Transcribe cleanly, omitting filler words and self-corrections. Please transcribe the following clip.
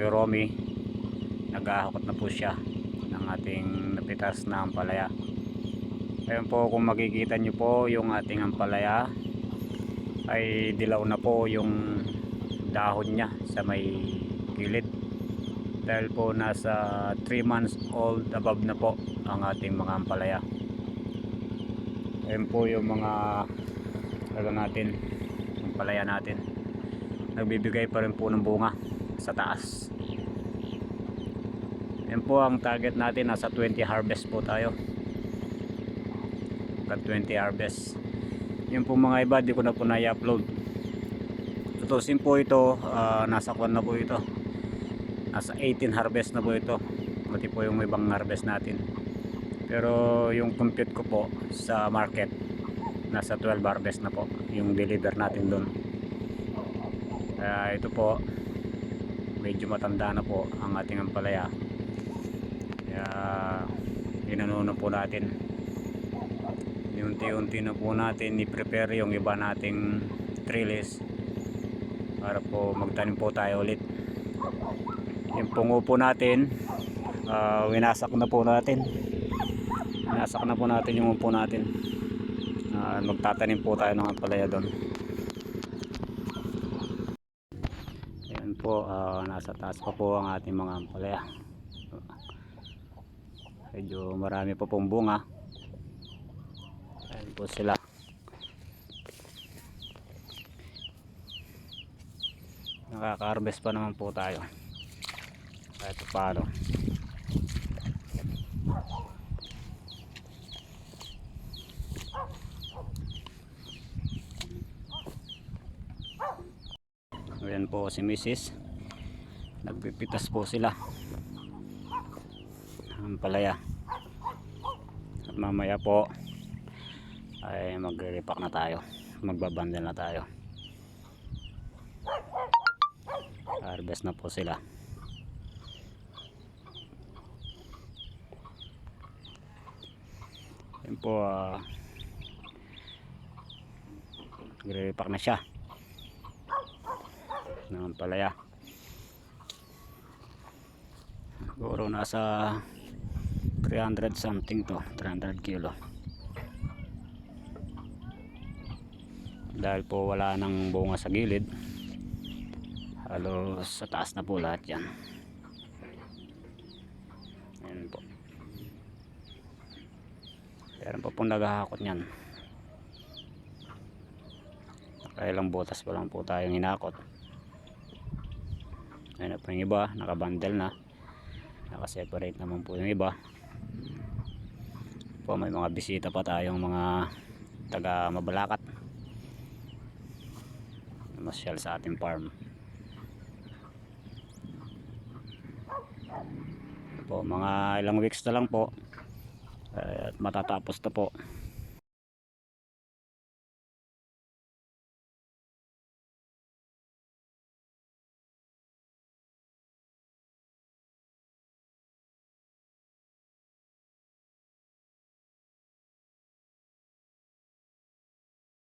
Kuya Romy, naghahakot na po siya ng ating napitas na ampalaya. Ayun po, kung makikita nyo po yung ating ampalaya ay dilaw na po yung dahon niya sa may gilid, dahil po nasa 3 months old above na po ang ating mga ampalaya. Ayun po yung mga natin, ampalaya natin, nagbibigay pa rin po ng bunga sa taas. Yan po ang target natin, nasa 20 harvest po tayo, 20 harvest. Yung po mga iba di ko na po na-upload. Tutusin po ito, nasa kwan na po ito, nasa 18 harvest na po ito, pati po yung ibang harvest natin. Pero yung compute ko po sa market, nasa 12 harvest na po yung deliver natin doon. Ito po, medyo matanda na po ang ating ampalaya, kaya inanuno po natin, unti-unti na po natin i-prepare yung iba nating trellis para po magtanim po tayo ulit. Yung pungo po natin, winasak na po natin, yung upo natin. Magtatanim po tayo ng ampalaya doon. Ayan po, nasa taas pa po ang ating mga ampalaya, medyo marami pa pong bunga. Ayan po sila. Nakaka-harvest pa naman po tayo kahit paano. Ayan po si Mrs. Nagpipitas po sila ang palaya, at mamaya po ay magre-repack na tayo, magbabundle na tayo. Harvest na po sila. Ayan po, magre-repack na siya ng palaya. Siguro nasa 300 something to, 300 kilo, dahil po wala nang bunga sa gilid, halos sa taas na po lahat yan. Ayan po, meron pa pong naghahakot nyan. Nakailang butas pa lang po tayong hinakot. Ayan na po yung iba, nakabundle na, nakaseparate naman po yung iba po. May mga bisita pa tayong mga taga Mabalacat, masyal sa ating farm po. Mga ilang weeks na lang po at matatapos na po.